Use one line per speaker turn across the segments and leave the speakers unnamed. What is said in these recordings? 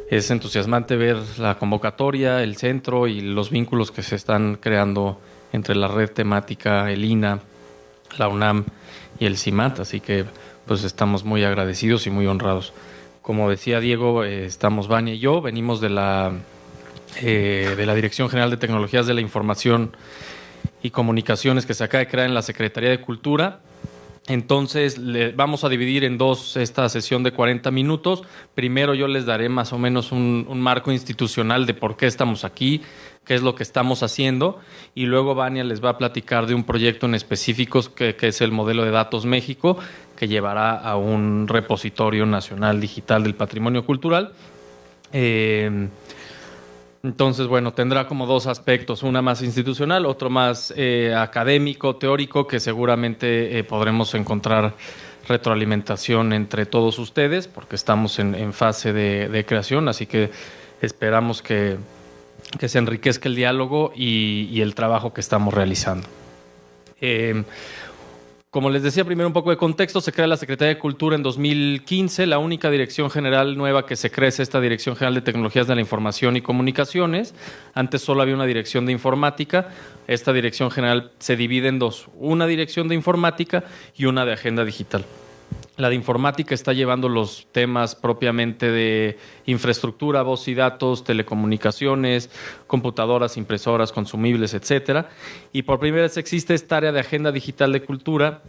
Es entusiasmante ver la convocatoria, el centro y los vínculos que se están creando entre la red temática, el INA, la UNAM y el CIMAT, así que pues estamos muy agradecidos y muy honrados. Como decía Diego, estamos Vania y yo, venimos de la Dirección General de Tecnologías de la Información y Comunicaciones que se acaba de crear en la Secretaría de Cultura. Entonces, vamos a dividir en dos esta sesión de 40 minutos. Primero yo les daré más o menos un marco institucional de por qué estamos aquí, qué es lo que estamos haciendo, y luego Vania les va a platicar de un proyecto en específico que es el Modelo de Datos México, que llevará a un repositorio nacional digital del patrimonio cultural. Entonces, bueno, tendrá como dos aspectos, una más institucional, otro más académico, teórico, que seguramente podremos encontrar retroalimentación entre todos ustedes, porque estamos en fase de creación, así que esperamos que se enriquezca el diálogo y el trabajo que estamos realizando. Como les decía, primero un poco de contexto, se crea la Secretaría de Cultura en 2015, la única dirección general nueva que se crea es esta Dirección General de Tecnologías de la Información y Comunicaciones. Antes solo había una dirección de informática, esta dirección general se divide en dos, una dirección de informática y una de agenda digital. La de informática está llevando los temas propiamente de infraestructura, voz y datos, telecomunicaciones, computadoras, impresoras, consumibles, etcétera. Y por primera vez existe esta área de agenda digital de cultura,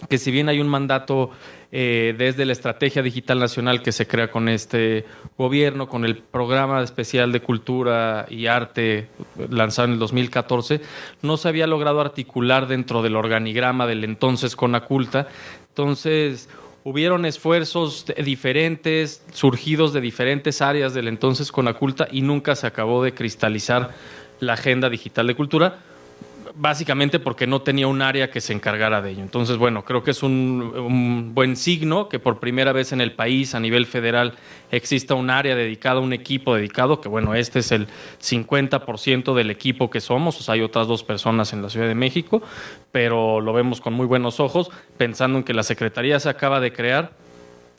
que si bien hay un mandato desde la Estrategia Digital Nacional que se crea con este gobierno, con el Programa Especial de Cultura y Arte lanzado en el 2014, no se había logrado articular dentro del organigrama del entonces CONACULTA. Entonces, hubieron esfuerzos diferentes, surgidos de diferentes áreas del entonces CONACULTA, y nunca se acabó de cristalizar la agenda digital de cultura, básicamente porque no tenía un área que se encargara de ello. Entonces, bueno, creo que es un buen signo que por primera vez en el país, a nivel federal, exista un área dedicada, un equipo dedicado, que bueno, este es el 50% del equipo que somos, o sea, hay otras 2 personas en la Ciudad de México, pero lo vemos con muy buenos ojos, pensando en que la Secretaría se acaba de crear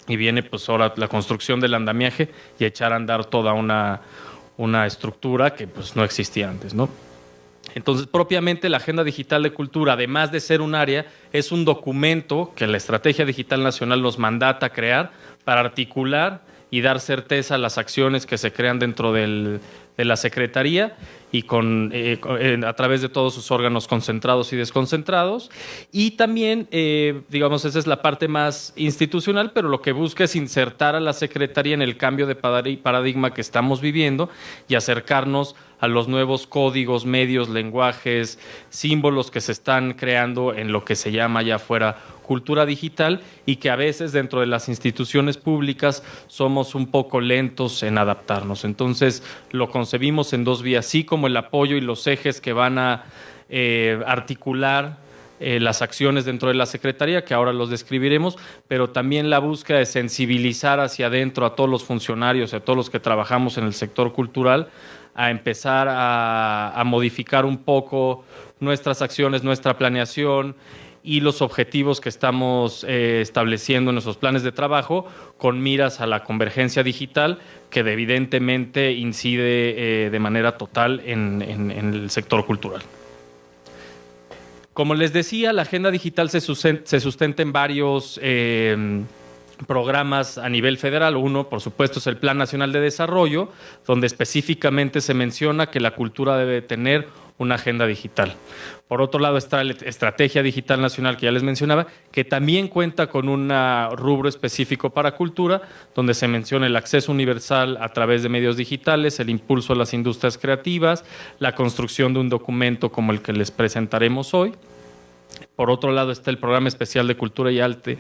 y viene pues ahora la construcción del andamiaje y echar a andar toda una estructura que pues no existía antes, ¿no? Entonces, propiamente la Agenda Digital de Cultura, además de ser un área, es un documento que la Estrategia Digital Nacional nos mandata crear para articular y dar certeza a las acciones que se crean dentro de la Secretaría y a través de todos sus órganos concentrados y desconcentrados. Y también, digamos, esa es la parte más institucional, pero lo que busca es insertar a la Secretaría en el cambio de paradigma que estamos viviendo y acercarnos a los nuevos códigos, medios, lenguajes, símbolos que se están creando en lo que se llama allá afuera cultura digital, y que a veces dentro de las instituciones públicas somos un poco lentos en adaptarnos. Entonces lo concebimos en 2 vías, así como el apoyo y los ejes que van a articular las acciones dentro de la Secretaría, que ahora los describiremos, pero también la búsqueda de sensibilizar hacia adentro a todos los funcionarios, a todos los que trabajamos en el sector cultural, a empezar a modificar un poco nuestras acciones, nuestra planeación y los objetivos que estamos estableciendo en nuestros planes de trabajo, con miras a la convergencia digital, que evidentemente incide de manera total en el sector cultural. Como les decía, la agenda digital se sustenta en varios programas a nivel federal. Uno, por supuesto, es el Plan Nacional de Desarrollo, donde específicamente se menciona que la cultura debe tener una agenda digital. Por otro lado está la Estrategia Digital Nacional, que ya les mencionaba, que también cuenta con un rubro específico para cultura, donde se menciona el acceso universal a través de medios digitales, el impulso a las industrias creativas, la construcción de un documento como el que les presentaremos hoy. Por otro lado está el Programa Especial de Cultura y Arte,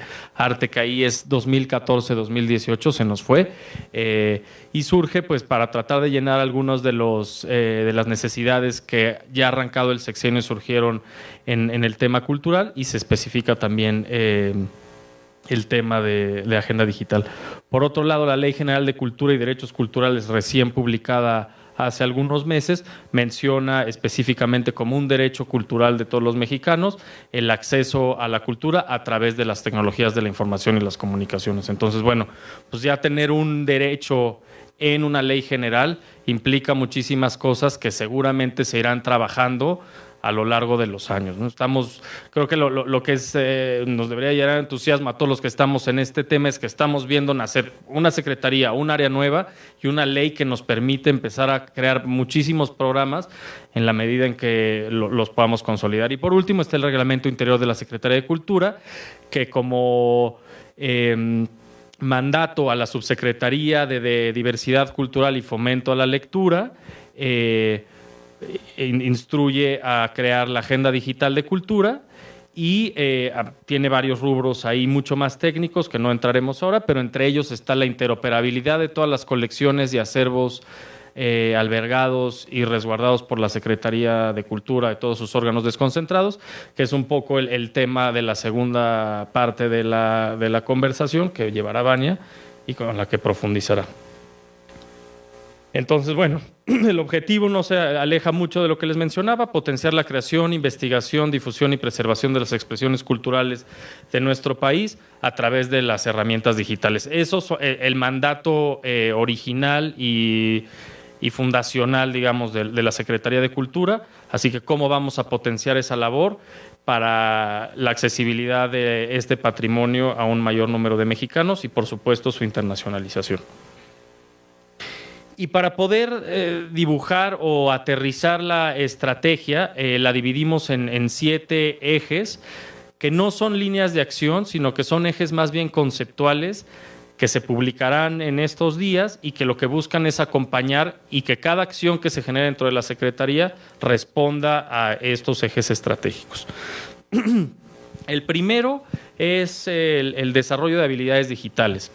que ahí es 2014-2018, se nos fue, y surge pues para tratar de llenar algunos de las necesidades que ya arrancado el sexenio surgieron en el tema cultural, y se especifica también el tema de agenda digital. Por otro lado, la Ley General de Cultura y Derechos Culturales, recién publicada hace algunos meses, menciona específicamente como un derecho cultural de todos los mexicanos el acceso a la cultura a través de las tecnologías de la información y las comunicaciones. Entonces, bueno, pues ya tener un derecho en una ley general implica muchísimas cosas que seguramente se irán trabajando a lo largo de los años, ¿no? Creo que lo que nos debería llenar entusiasmo a todos los que estamos en este tema es que estamos viendo nacer una secretaría, un área nueva y una ley que nos permite empezar a crear muchísimos programas en la medida en que los podamos consolidar. Y por último está el Reglamento Interior de la Secretaría de Cultura, que como mandato a la Subsecretaría de Diversidad Cultural y Fomento a la Lectura, instruye a crear la Agenda Digital de Cultura y tiene varios rubros ahí mucho más técnicos que no entraremos ahora, pero entre ellos está la interoperabilidad de todas las colecciones y acervos albergados y resguardados por la Secretaría de Cultura de todos sus órganos desconcentrados, que es un poco el tema de la segunda parte de la conversación que llevará Vania y con la que profundizará. Entonces, bueno, el objetivo no se aleja mucho de lo que les mencionaba: potenciar la creación, investigación, difusión y preservación de las expresiones culturales de nuestro país a través de las herramientas digitales. Eso es el mandato original y fundacional, digamos, de la Secretaría de Cultura. Así que, ¿cómo vamos a potenciar esa labor para la accesibilidad de este patrimonio a un mayor número de mexicanos y, por supuesto, su internacionalización? Y para poder dibujar o aterrizar la estrategia, la dividimos en 7 ejes, que no son líneas de acción, sino que son ejes más bien conceptuales, que se publicarán en estos días y que lo que buscan es acompañar y que cada acción que se genere dentro de la Secretaría responda a estos ejes estratégicos. El primero es el desarrollo de habilidades digitales.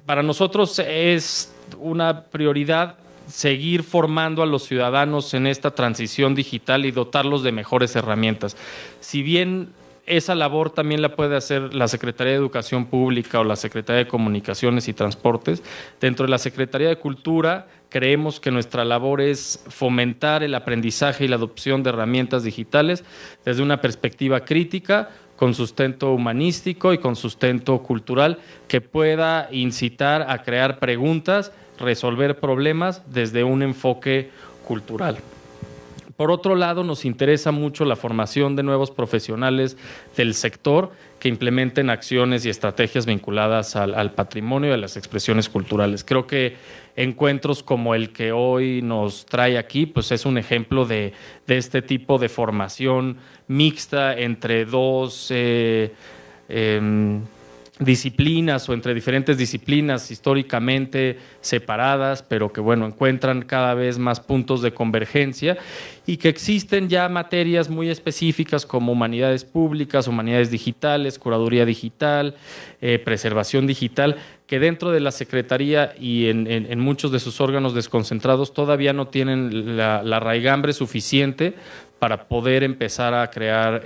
Para nosotros es una prioridad seguir formando a los ciudadanos en esta transición digital y dotarlos de mejores herramientas. Si bien esa labor también la puede hacer la Secretaría de Educación Pública o la Secretaría de Comunicaciones y Transportes, dentro de la Secretaría de Cultura creemos que nuestra labor es fomentar el aprendizaje y la adopción de herramientas digitales desde una perspectiva crítica, con sustento humanístico y con sustento cultural, que pueda incitar a crear preguntas, resolver problemas desde un enfoque cultural. Por otro lado, nos interesa mucho la formación de nuevos profesionales del sector que implementen acciones y estrategias vinculadas al patrimonio y a las expresiones culturales. Creo que encuentros como el que hoy nos trae aquí, pues es un ejemplo de este tipo de formación mixta entre dos disciplinas o entre diferentes disciplinas históricamente separadas, pero que bueno, encuentran cada vez más puntos de convergencia y que existen ya materias muy específicas como humanidades públicas, humanidades digitales, curaduría digital, preservación digital, que dentro de la Secretaría y en muchos de sus órganos desconcentrados todavía no tienen la raigambre suficiente para poder empezar a crear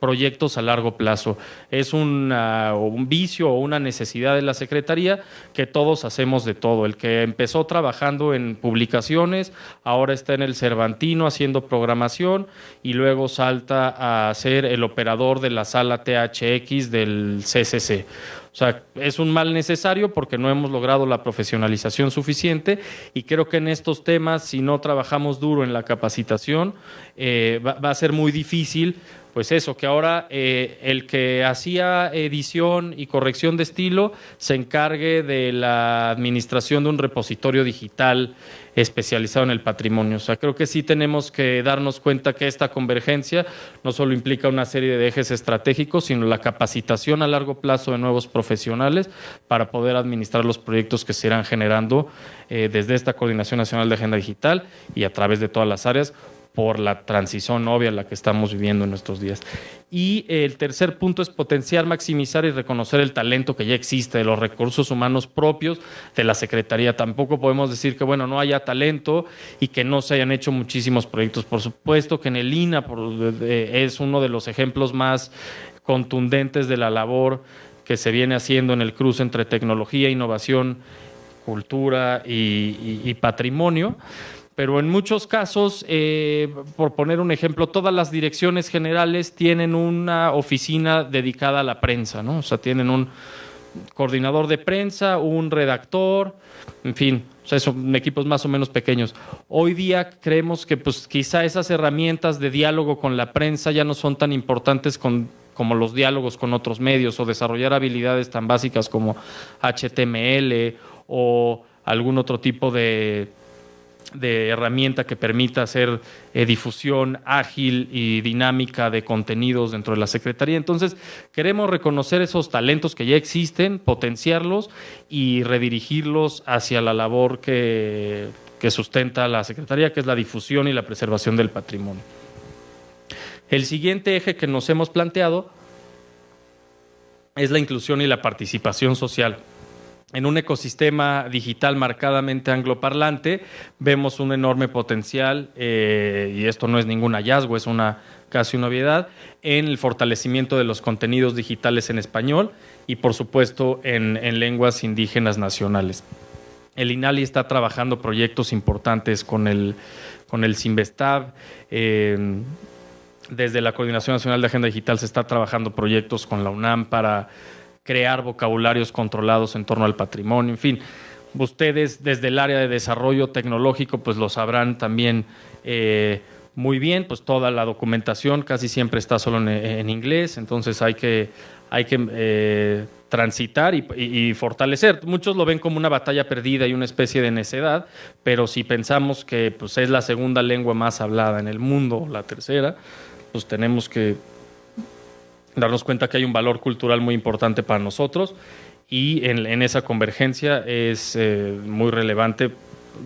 proyectos a largo plazo. Es un vicio o una necesidad de la Secretaría que todos hacemos de todo. El que empezó trabajando en publicaciones, ahora está en el Cervantino haciendo programación y luego salta a ser el operador de la sala THX del CCC. O sea, es un mal necesario porque no hemos logrado la profesionalización suficiente y creo que en estos temas, si no trabajamos duro en la capacitación, va a ser muy difícil. Pues eso, que ahora el que hacía edición y corrección de estilo se encargue de la administración de un repositorio digital especializado en el patrimonio. O sea, creo que sí tenemos que darnos cuenta que esta convergencia no solo implica una serie de ejes estratégicos, sino la capacitación a largo plazo de nuevos profesionales para poder administrar los proyectos que se irán generando desde esta Coordinación Nacional de Agenda Digital y a través de todas las áreas, por la transición obvia en la que estamos viviendo en nuestros días. Y el tercer punto es potenciar, maximizar y reconocer el talento que ya existe, de los recursos humanos propios de la Secretaría. Tampoco podemos decir que bueno, no haya talento y que no se hayan hecho muchísimos proyectos. Por supuesto que en el INA es uno de los ejemplos más contundentes de la labor que se viene haciendo en el cruce entre tecnología, innovación, cultura y patrimonio. Pero en muchos casos, por poner un ejemplo, todas las direcciones generales tienen una oficina dedicada a la prensa, ¿no? O sea, tienen coordinador de prensa, un redactor, en fin, o sea, son equipos más o menos pequeños. Hoy día creemos que pues quizá esas herramientas de diálogo con la prensa ya no son tan importantes como los diálogos con otros medios, o desarrollar habilidades tan básicas como HTML o algún otro tipo de herramienta que permita hacer difusión ágil y dinámica de contenidos dentro de la Secretaría. Entonces, queremos reconocer esos talentos que ya existen, potenciarlos y redirigirlos hacia la labor que sustenta la Secretaría, que es la difusión y la preservación del patrimonio. El siguiente eje que nos hemos planteado es la inclusión y la participación social. En un ecosistema digital marcadamente angloparlante vemos un enorme potencial, y esto no es ningún hallazgo, es casi una obviedad, en el fortalecimiento de los contenidos digitales en español y, por supuesto, en lenguas indígenas nacionales. El INALI está trabajando proyectos importantes con el Cinvestav. Desde la Coordinación Nacional de Agenda Digital se está trabajando proyectos con la UNAM para crear vocabularios controlados en torno al patrimonio. En fin, ustedes desde el área de desarrollo tecnológico pues lo sabrán también muy bien, pues toda la documentación casi siempre está solo en inglés, entonces hay que transitar y fortalecer. Muchos lo ven como una batalla perdida y una especie de necedad, pero si pensamos que pues, es la segunda lengua más hablada en el mundo, la tercera, pues tenemos que darnos cuenta que hay un valor cultural muy importante para nosotros, y en esa convergencia es muy relevante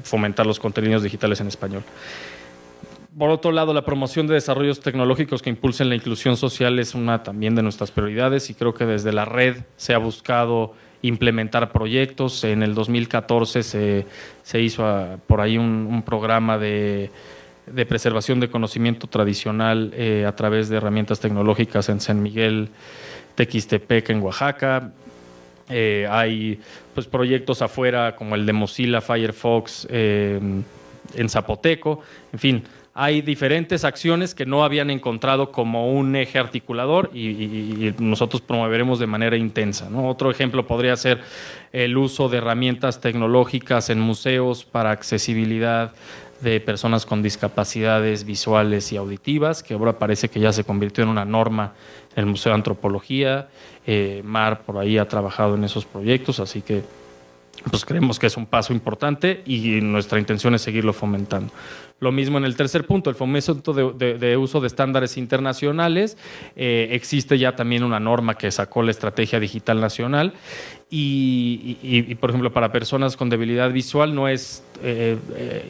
fomentar los contenidos digitales en español. Por otro lado, la promoción de desarrollos tecnológicos que impulsen la inclusión social es una también de nuestras prioridades, y creo que desde la red se ha buscado implementar proyectos. En el 2014 se hizo por ahí un programa de preservación de conocimiento tradicional a través de herramientas tecnológicas en San Miguel Tequistepec, en Oaxaca. Hay pues proyectos afuera como el de Mozilla Firefox en zapoteco. En fin, hay diferentes acciones que no habían encontrado como un eje articulador, y nosotros promoveremos de manera intensa, ¿no? Otro ejemplo podría ser el uso de herramientas tecnológicas en museos para accesibilidad de personas con discapacidades visuales y auditivas, que ahora parece que ya se convirtió en una norma en el Museo de Antropología. Mar por ahí ha trabajado en esos proyectos, así que pues creemos que es un paso importante y nuestra intención es seguirlo fomentando. Lo mismo en el tercer punto, el fomento de uso de estándares internacionales. Existe ya también una norma que sacó la Estrategia Digital Nacional y por ejemplo, para personas con debilidad visual no es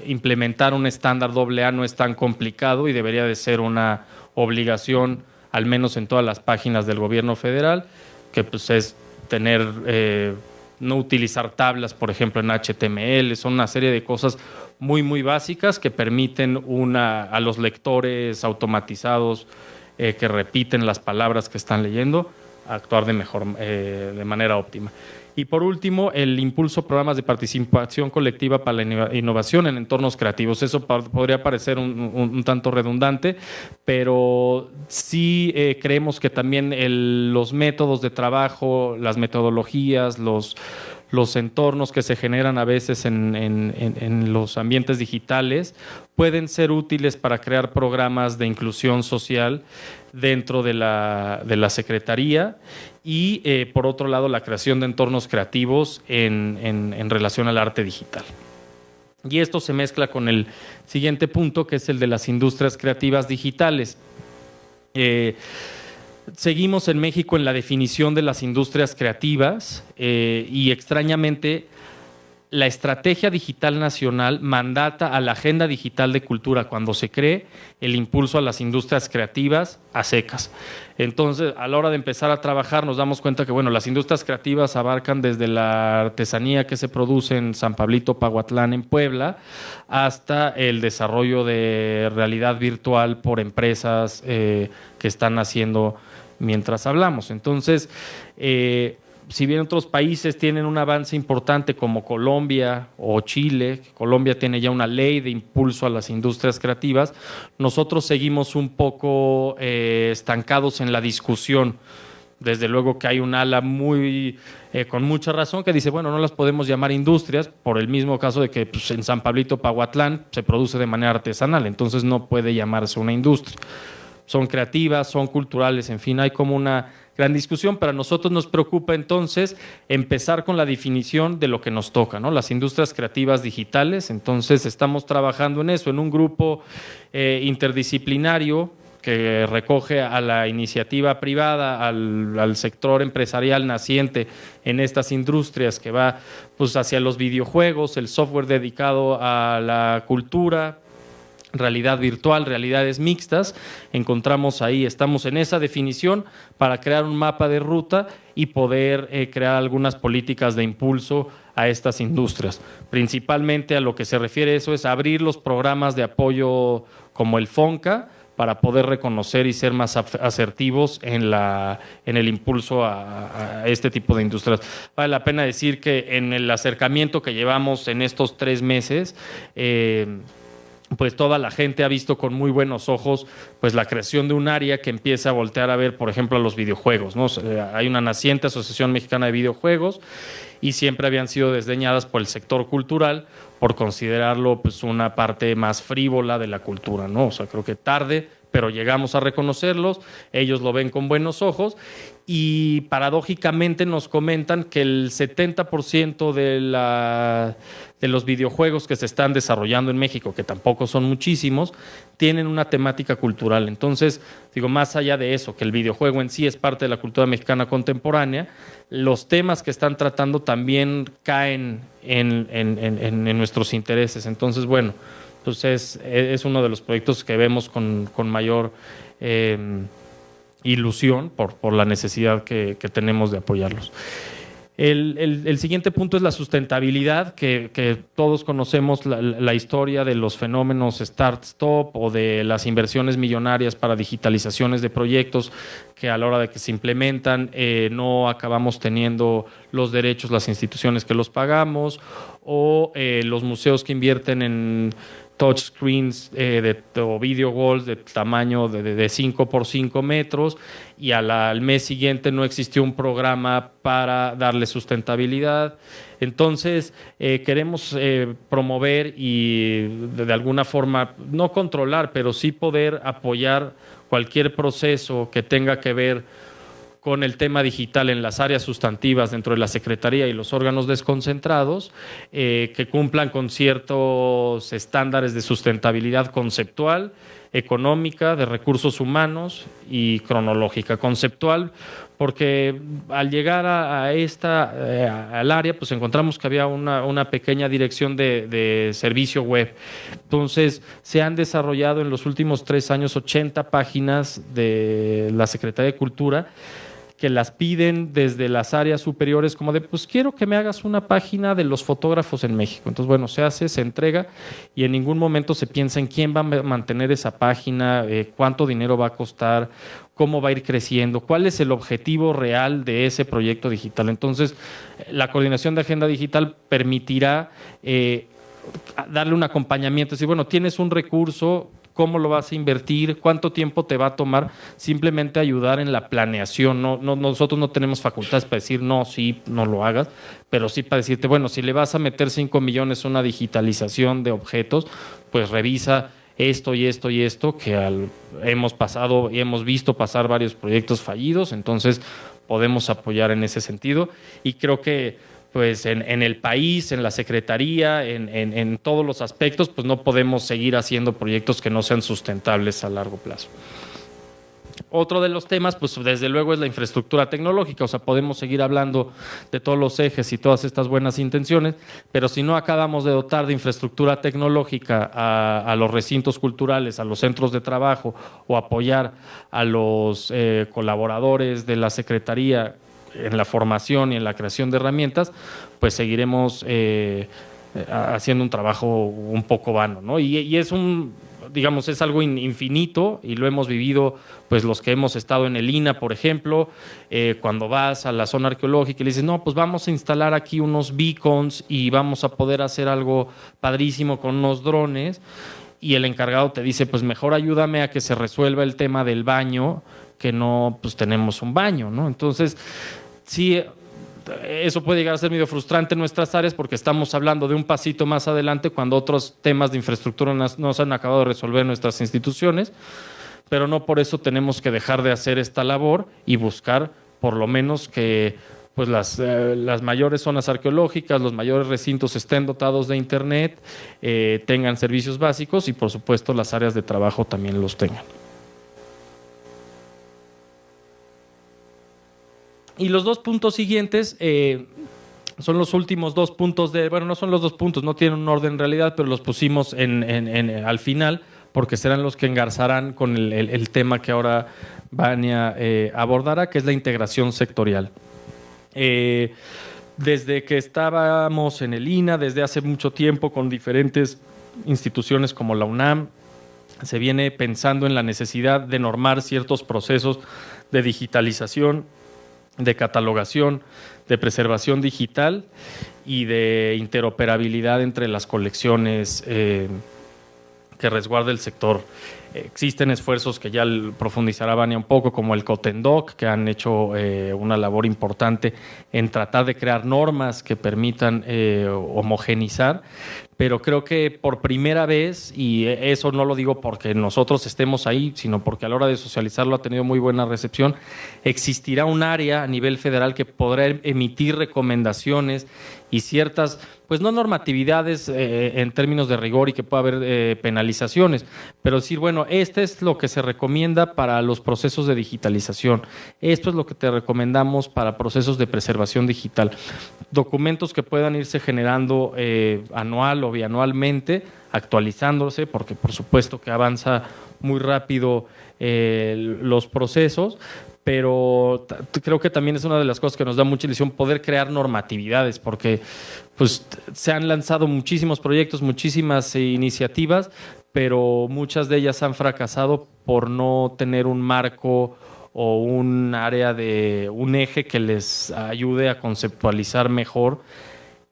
implementar un estándar AA, no es tan complicado y debería de ser una obligación, al menos en todas las páginas del gobierno federal, que pues es tener no utilizar tablas, por ejemplo, en HTML. Son una serie de cosas muy básicas que permiten a los lectores automatizados que repiten las palabras que están leyendo actuar de manera óptima. Y por último, el impulso a programas de participación colectiva para la innovación en entornos creativos. Eso podría parecer un tanto redundante, pero sí creemos que también los métodos de trabajo, las metodologías, los entornos que se generan a veces en los ambientes digitales pueden ser útiles para crear programas de inclusión social dentro de la Secretaría y, por otro lado, la creación de entornos creativos en relación al arte digital. Y esto se mezcla con el siguiente punto, que es el de las industrias creativas digitales. Seguimos en México en la definición de las industrias creativas y extrañamente la Estrategia Digital Nacional mandata a la Agenda Digital de Cultura cuando se cree el impulso a las industrias creativas a secas. Entonces, a la hora de empezar a trabajar nos damos cuenta que bueno, las industrias creativas abarcan desde la artesanía que se produce en San Pablito, Pahuatlán, en Puebla, hasta el desarrollo de realidad virtual por empresas que están haciendo mientras hablamos. Entonces, si bien otros países tienen un avance importante como Colombia o Chile, Colombia tiene ya una ley de impulso a las industrias creativas, nosotros seguimos un poco estancados en la discusión Desde luego que hay un ala con mucha razón que dice, bueno, no las podemos llamar industrias por el mismo caso de que pues, en San Pablito, Pahuatlán, se produce de manera artesanal, entonces no puede llamarse una industria. Son creativas, son culturales, en fin, hay como una gran discusión, pero a nosotros nos preocupa entonces empezar con la definición de lo que nos toca, ¿no? Las industrias creativas digitales, entonces estamos trabajando en eso, en un grupo interdisciplinario que recoge a la iniciativa privada, al sector empresarial naciente en estas industrias, que va pues, hacia los videojuegos, el software dedicado a la cultura, realidad virtual, realidades mixtas. Encontramos ahí, estamos en esa definición para crear un mapa de ruta y poder crear algunas políticas de impulso a estas industrias. Principalmente a lo que se refiere eso es abrir los programas de apoyo como el FONCA, para poder reconocer y ser más asertivos en el impulso a este tipo de industrias. Vale la pena decir que en el acercamiento que llevamos en estos 3 meses, pues toda la gente ha visto con muy buenos ojos pues la creación de un área que empieza a voltear a ver, por ejemplo, a los videojuegos, ¿no? Hay una naciente Asociación Mexicana de Videojuegos y siempre habían sido desdeñadas por el sector cultural por considerarlo pues una parte más frívola de la cultura, ¿no? O sea, creo que tarde, pero llegamos a reconocerlos, ellos lo ven con buenos ojos y paradójicamente nos comentan que el 70% de los videojuegos que se están desarrollando en México, que tampoco son muchísimos, tienen una temática cultural. Entonces, digo, más allá de eso, que el videojuego en sí es parte de la cultura mexicana contemporánea, los temas que están tratando también caen en nuestros intereses. Entonces, bueno, pues es uno de los proyectos que vemos con mayor ilusión por la necesidad que tenemos de apoyarlos. El siguiente punto es la sustentabilidad, que todos conocemos la historia de los fenómenos start-stop o de las inversiones millonarias para digitalizaciones de proyectos que a la hora de que se implementan no acabamos teniendo los derechos, las instituciones que los pagamos, o los museos que invierten en touchscreens o video walls de tamaño de 5 por 5 metros y al mes siguiente no existió un programa para darle sustentabilidad. Entonces queremos promover y de alguna forma no controlar, pero sí poder apoyar cualquier proceso que tenga que ver con el tema digital en las áreas sustantivas dentro de la Secretaría y los órganos desconcentrados, que cumplan con ciertos estándares de sustentabilidad conceptual, económica, de recursos humanos y cronológica. Conceptual, porque al llegar al área, pues encontramos que había una pequeña dirección de servicio web. Entonces, se han desarrollado en los últimos 3 años 80 páginas de la Secretaría de Cultura que las piden desde las áreas superiores como de, pues quiero que me hagas una página de los fotógrafos en México. Entonces, bueno, se hace, se entrega y en ningún momento se piensa en quién va a mantener esa página, cuánto dinero va a costar, cómo va a ir creciendo, cuál es el objetivo real de ese proyecto digital. Entonces, la coordinación de agenda digital permitirá darle un acompañamiento, decir, bueno, tienes un recurso, cómo lo vas a invertir, cuánto tiempo te va a tomar, simplemente ayudar en la planeación. Nosotros no tenemos facultades para decir no, sí, no lo hagas, pero sí para decirte, bueno, si le vas a meter 5 millones a una digitalización de objetos, pues revisa esto y esto y esto, que hemos pasado y hemos visto pasar varios proyectos fallidos, entonces podemos apoyar en ese sentido y creo que pues en el país, en la Secretaría, en todos los aspectos, pues no podemos seguir haciendo proyectos que no sean sustentables a largo plazo. Otro de los temas, pues desde luego es la infraestructura tecnológica, o sea, podemos seguir hablando de todos los ejes y todas estas buenas intenciones, pero si no acabamos de dotar de infraestructura tecnológica a los recintos culturales, a los centros de trabajo o apoyar a los colaboradores de la Secretaría en la formación y en la creación de herramientas, pues seguiremos haciendo un trabajo un poco vano, ¿no? Y es digamos, es algo infinito y lo hemos vivido, pues los que hemos estado en el INAH, por ejemplo, cuando vas a la zona arqueológica y le dices, no, pues vamos a instalar aquí unos beacons y vamos a poder hacer algo padrísimo con unos drones. Y el encargado te dice, pues mejor ayúdame a que se resuelva el tema del baño que no pues, tenemos un baño, ¿no? Entonces, sí, eso puede llegar a ser medio frustrante en nuestras áreas porque estamos hablando de un pasito más adelante cuando otros temas de infraestructura no se han acabado de resolver en nuestras instituciones, pero no por eso tenemos que dejar de hacer esta labor y buscar por lo menos que pues las mayores zonas arqueológicas, los mayores recintos estén dotados de internet, tengan servicios básicos y por supuesto las áreas de trabajo también los tengan. Y los dos puntos siguientes son los últimos dos puntos bueno, no son los dos puntos, no tienen un orden en realidad, pero los pusimos al final porque serán los que engarzarán con el tema que ahora Vania abordará, que es la integración sectorial. Desde que estábamos en el INAH, desde hace mucho tiempo con diferentes instituciones como la UNAM, se viene pensando en la necesidad de normar ciertos procesos de digitalización, de catalogación, de preservación digital y de interoperabilidad entre las colecciones que resguarda el sector. Existen esfuerzos que ya profundizará Vania un poco, como el Cotendoc, que han hecho una labor importante en tratar de crear normas que permitan homogenizar, pero creo que por primera vez, y eso no lo digo porque nosotros estemos ahí, sino porque a la hora de socializarlo ha tenido muy buena recepción, existirá un área a nivel federal que podrá emitir recomendaciones y ciertas, pues no normatividades en términos de rigor y que pueda haber penalizaciones, pero decir, bueno, este es lo que se recomienda para los procesos de digitalización, esto es lo que te recomendamos para procesos de preservación digital, documentos que puedan irse generando anual o bianualmente, actualizándose, porque por supuesto que avanza muy rápido los procesos, pero creo que también es una de las cosas que nos da mucha ilusión poder crear normatividades, porque pues, se han lanzado muchísimos proyectos, muchísimas iniciativas, pero muchas de ellas han fracasado por no tener un marco o un área un eje que les ayude a conceptualizar mejor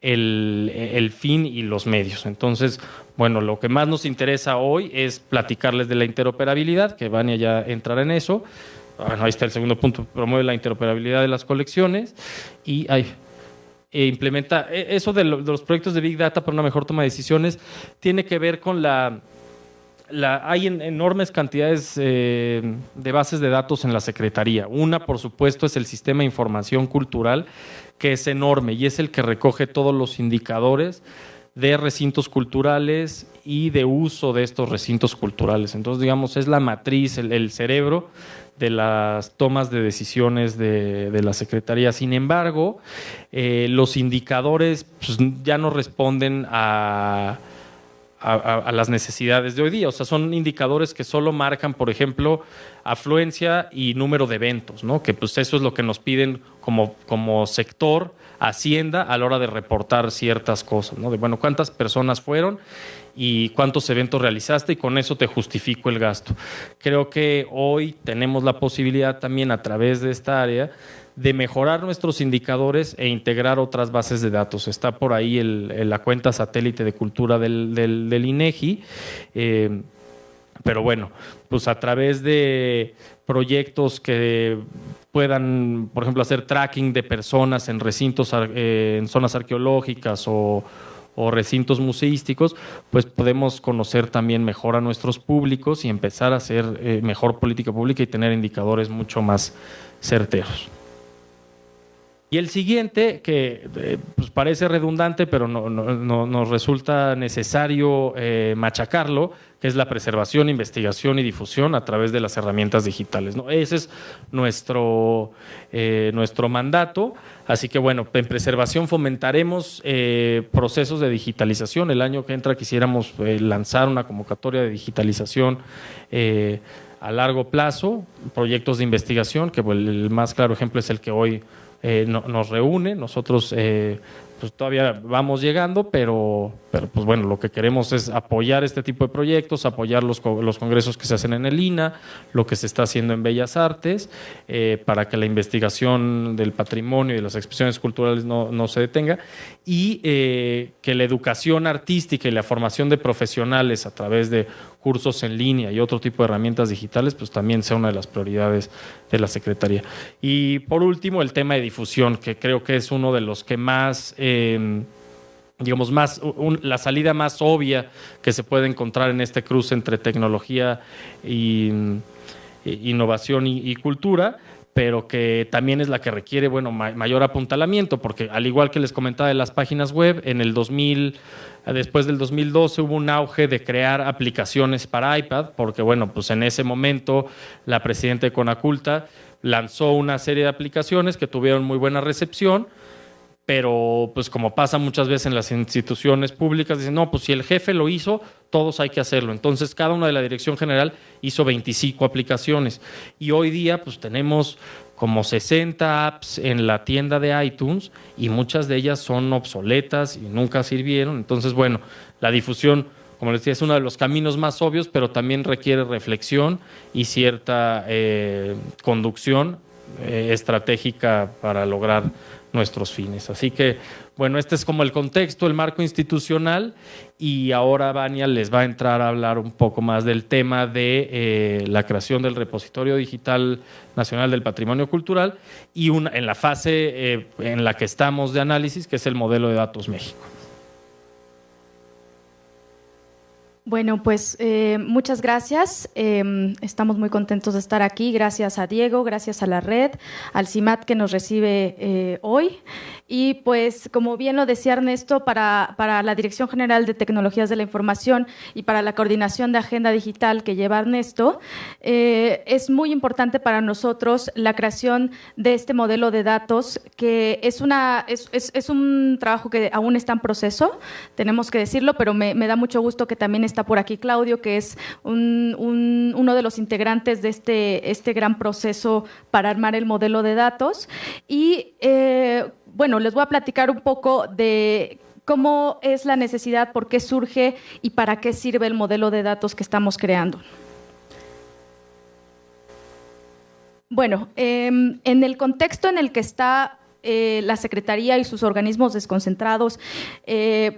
el fin y los medios. Entonces, bueno, lo que más nos interesa hoy es platicarles de la interoperabilidad, que Vania ya entrará en eso. Bueno, ahí está el segundo punto, promueve la interoperabilidad de las colecciones y implementa eso de los proyectos de Big Data para una mejor toma de decisiones, tiene que ver con hay enormes cantidades de bases de datos en la Secretaría. Una, por supuesto, es el Sistema de Información Cultural, que es enorme y es el que recoge todos los indicadores de recintos culturales y de uso de estos recintos culturales. Entonces, digamos, es la matriz, el cerebro de las tomas de decisiones de la Secretaría. Sin embargo, los indicadores pues, ya no responden a las necesidades de hoy día. O sea, son indicadores que solo marcan, por ejemplo, afluencia y número de eventos, ¿no? Que pues eso es lo que nos piden como sector, Hacienda, a la hora de reportar ciertas cosas, ¿no? De, bueno, cuántas personas fueron y cuántos eventos realizaste y con eso te justifico el gasto. Creo que hoy tenemos la posibilidad también a través de esta área de mejorar nuestros indicadores e integrar otras bases de datos. Está por ahí la cuenta satélite de cultura del INEGI, pero bueno, pues a través de proyectos que puedan, por ejemplo, hacer tracking de personas en recintos, en zonas arqueológicas o recintos museísticos, pues podemos conocer también mejor a nuestros públicos y empezar a hacer mejor política pública y tener indicadores mucho más certeros. Y el siguiente, que pues parece redundante, pero nos resulta necesario machacarlo, que es la preservación, investigación y difusión a través de las herramientas digitales, ¿no? Ese es nuestro mandato. Así que, bueno, en preservación fomentaremos procesos de digitalización. El año que entra quisiéramos lanzar una convocatoria de digitalización a largo plazo, proyectos de investigación, que el más claro ejemplo es el que hoy nos reúne. Nosotros pues todavía vamos llegando, pero pues bueno, lo que queremos es apoyar este tipo de proyectos, apoyar los congresos que se hacen en el INAH, lo que se está haciendo en Bellas Artes, para que la investigación del patrimonio y de las expresiones culturales no se detenga y que la educación artística y la formación de profesionales a través de cursos en línea y otro tipo de herramientas digitales, pues también sea una de las prioridades de la Secretaría. Y por último, el tema de difusión, que creo que es uno de los que más, digamos, la salida más obvia que se puede encontrar en este cruce entre tecnología y innovación y cultura, pero que también es la que requiere, bueno, mayor apuntalamiento, porque al igual que les comentaba de las páginas web, en el 2000, después del 2012 hubo un auge de crear aplicaciones para iPad, porque bueno, pues en ese momento la presidenta de Conaculta lanzó una serie de aplicaciones que tuvieron muy buena recepción, pero pues como pasa muchas veces en las instituciones públicas, dicen, no, pues si el jefe lo hizo, todos hay que hacerlo. Entonces cada una de la Dirección General hizo 25 aplicaciones y hoy día pues tenemos como 60 apps en la tienda de iTunes y muchas de ellas son obsoletas y nunca sirvieron. Entonces, bueno, la difusión, como les decía, es uno de los caminos más obvios, pero también requiere reflexión y cierta conducción estratégica para lograr nuestros fines. Así que, bueno, este es como el contexto, el marco institucional, y ahora Vania les va a entrar a hablar un poco más del tema de la creación del Repositorio Digital Nacional del Patrimonio Cultural y en la fase en la que estamos de análisis, que es el modelo de datos México.
Bueno, pues muchas gracias. Estamos muy contentos de estar aquí. Gracias a Diego, gracias a la red, al CIMAT que nos recibe hoy. Y pues, como bien lo decía Ernesto, para la Dirección General de Tecnologías de la Información y para la coordinación de agenda digital que lleva Ernesto, es muy importante para nosotros la creación de este modelo de datos, que es un trabajo que aún está en proceso, tenemos que decirlo, pero me da mucho gusto que también está por aquí Claudio, que es uno de los integrantes de este gran proceso para armar el modelo de datos. Y bueno, les voy a platicar un poco de cómo es la necesidad, por qué surge y para qué sirve el modelo de datos que estamos creando. Bueno, en el contexto en el que está la Secretaría y sus organismos desconcentrados,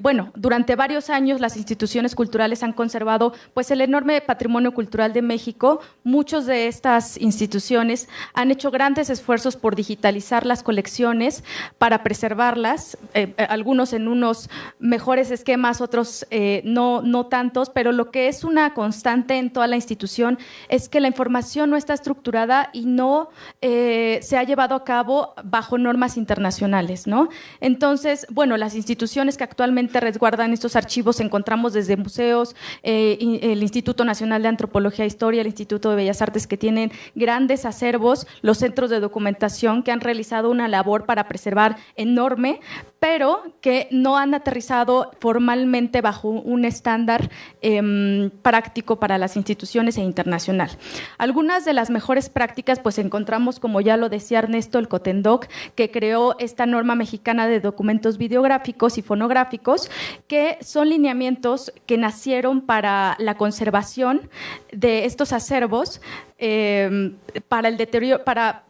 bueno, durante varios años las instituciones culturales han conservado pues el enorme patrimonio cultural de México. Muchas de estas instituciones han hecho grandes esfuerzos por digitalizar las colecciones, para preservarlas, algunos en unos mejores esquemas, otros no tantos, pero lo que es una constante en toda la institución es que la información no está estructurada y no se ha llevado a cabo bajo normas internacionales, ¿no? Entonces, bueno, las instituciones que actualmente resguardan estos archivos encontramos desde museos, el Instituto Nacional de Antropología e Historia, el Instituto de Bellas Artes, que tienen grandes acervos, los centros de documentación que han realizado una labor para preservar enorme, pero que no han aterrizado formalmente bajo un estándar práctico para las instituciones e internacional. Algunas de las mejores prácticas, pues encontramos, como ya lo decía Ernesto, el COTENDOC, que creó esta norma mexicana de documentos videográficos y fonográficos, que son lineamientos que nacieron para la conservación de estos acervos, para el deterioro, para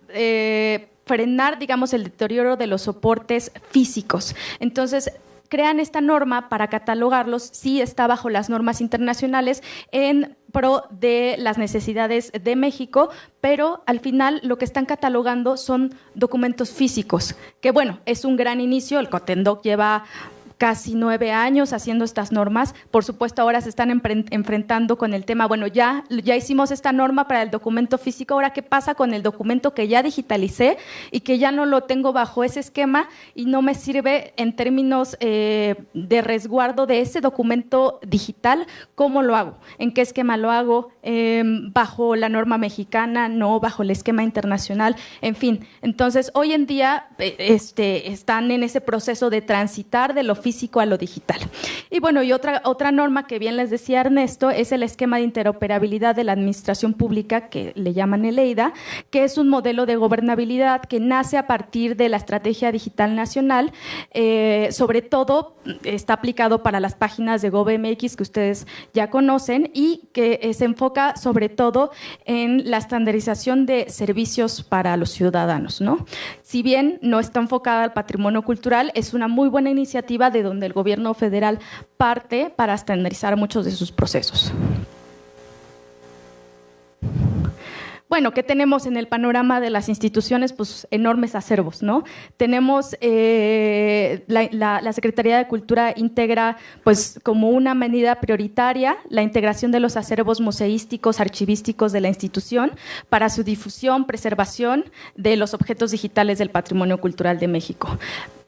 frenar, digamos, el deterioro de los soportes físicos. Entonces, crean esta norma para catalogarlos, sí está bajo las normas internacionales en pro de las necesidades de México, pero al final lo que están catalogando son documentos físicos, que bueno, es un gran inicio. El COTENDOC lleva casi 9 años haciendo estas normas. Por supuesto, ahora se están enfrentando con el tema, bueno, ya hicimos esta norma para el documento físico, ahora qué pasa con el documento que ya digitalicé y que ya no lo tengo bajo ese esquema y no me sirve en términos de resguardo de ese documento digital. ¿Cómo lo hago? ¿En qué esquema lo hago? ¿Bajo la norma mexicana? ¿No? ¿Bajo el esquema internacional? En fin, entonces hoy en día están en ese proceso de transitar de lo físico a lo digital. Y bueno, y otra norma que bien les decía Ernesto es el esquema de interoperabilidad de la administración pública, que le llaman el EIDA, que es un modelo de gobernabilidad que nace a partir de la Estrategia Digital Nacional. Sobre todo está aplicado para las páginas de GovMX que ustedes ya conocen y que se enfoca sobre todo en la estandarización de servicios para los ciudadanos, ¿no? Si bien no está enfocada al patrimonio cultural, es una muy buena iniciativa de donde el gobierno federal parte para estandarizar muchos de sus procesos. bueno, ¿qué tenemos en el panorama de las instituciones? Pues enormes acervos, ¿no? Tenemos la Secretaría de Cultura integra, pues, como una medida prioritaria la integración de los acervos museísticos, archivísticos de la institución para su difusión, preservación de los objetos digitales del patrimonio cultural de México.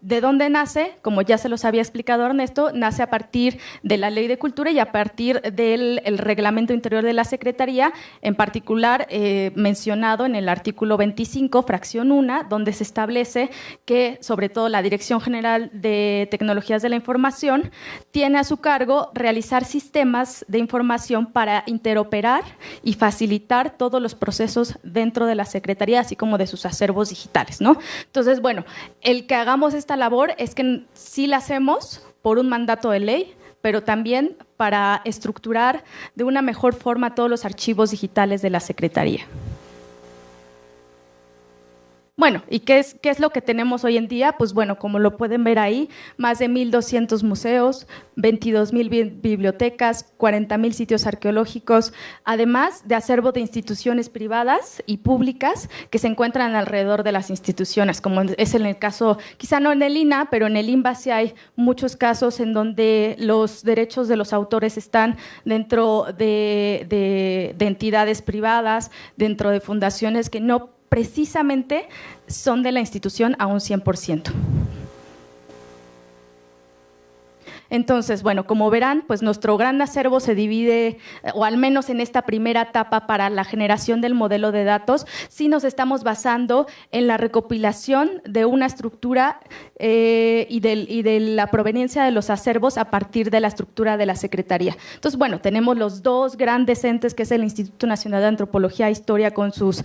¿De dónde nace? Como ya se los había explicado Ernesto, nace a partir de la Ley de Cultura y a partir del reglamento interior de la Secretaría, en particular mencionado en el artículo 25, fracción 1, donde se establece que, sobre todo, la Dirección General de Tecnologías de la Información tiene a su cargo realizar sistemas de información para interoperar y facilitar todos los procesos dentro de la Secretaría, así como de sus acervos digitales, ¿no? Entonces, bueno, el que hagamos esta labor es que sí la hacemos por un mandato de ley, pero también para estructurar de una mejor forma todos los archivos digitales de la Secretaría. Bueno, ¿y qué es lo que tenemos hoy en día? Pues bueno, como lo pueden ver ahí, más de 1,200 museos, 22,000 bibliotecas, 40,000 sitios arqueológicos, además de acervo de instituciones privadas y públicas que se encuentran alrededor de las instituciones, como es en el caso, quizá no en el INAH, pero en el INBA sí hay muchos casos en donde los derechos de los autores están dentro de entidades privadas, dentro de fundaciones que no precisamente son de la institución a un 100%. Entonces, bueno, como verán, pues nuestro gran acervo se divide, o al menos en esta primera etapa para la generación del modelo de datos, sí nos estamos basando en la recopilación de una estructura y de la proveniencia de los acervos a partir de la estructura de la Secretaría. Entonces, bueno, tenemos los dos grandes entes, que es el Instituto Nacional de Antropología e Historia, con sus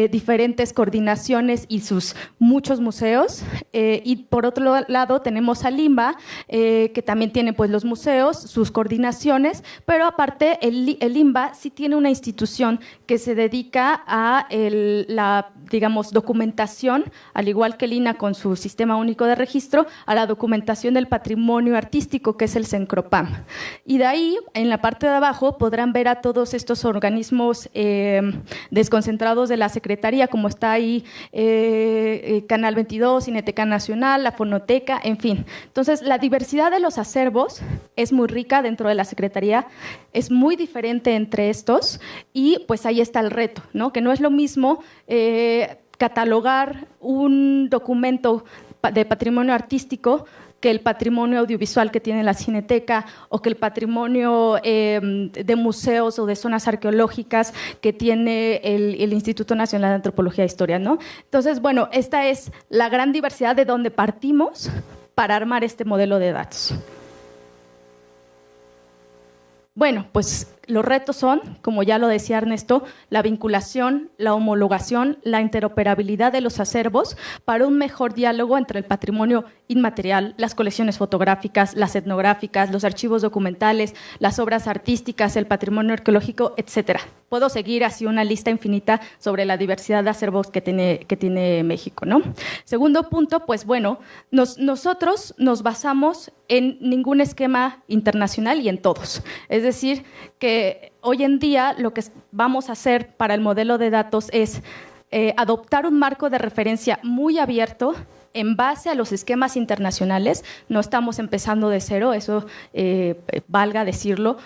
diferentes coordinaciones y sus muchos museos, y por otro lado tenemos al INBA, que también tiene pues los museos, sus coordinaciones, pero aparte el INBA sí tiene una institución que se dedica a la, digamos, documentación, al igual que el INAH con su Sistema Único de Registro, a la documentación del patrimonio artístico, que es el CENCROPAM. Y de ahí, en la parte de abajo, podrán ver a todos estos organismos desconcentrados de la Secretaría, como está ahí Canal 22, Cineteca Nacional, la Fonoteca, en fin. Entonces, la diversidad de los acervos es muy rica dentro de la Secretaría, es muy diferente entre estos, y pues ahí está el reto, ¿no? Que no es lo mismo catalogar un documento de patrimonio artístico que el patrimonio audiovisual que tiene la Cineteca, o que el patrimonio de museos o de zonas arqueológicas que tiene el Instituto Nacional de Antropología e Historia, ¿no? Entonces, bueno, esta es la gran diversidad de donde partimos para armar este modelo de datos. Bueno, pues los retos son, como ya lo decía Ernesto, la vinculación, la homologación, la interoperabilidad de los acervos para un mejor diálogo entre el patrimonio inmaterial, las colecciones fotográficas, las etnográficas, los archivos documentales, las obras artísticas, el patrimonio arqueológico, etcétera. Puedo seguir así una lista infinita sobre la diversidad de acervos que tiene México, ¿no? Segundo punto, pues bueno, nosotros nos basamos en ningún esquema internacional y en todos. Es decir, que hoy en día lo que vamos a hacer para el modelo de datos es adoptar un marco de referencia muy abierto en base a los esquemas internacionales. No estamos empezando de cero, eso valga decirlo.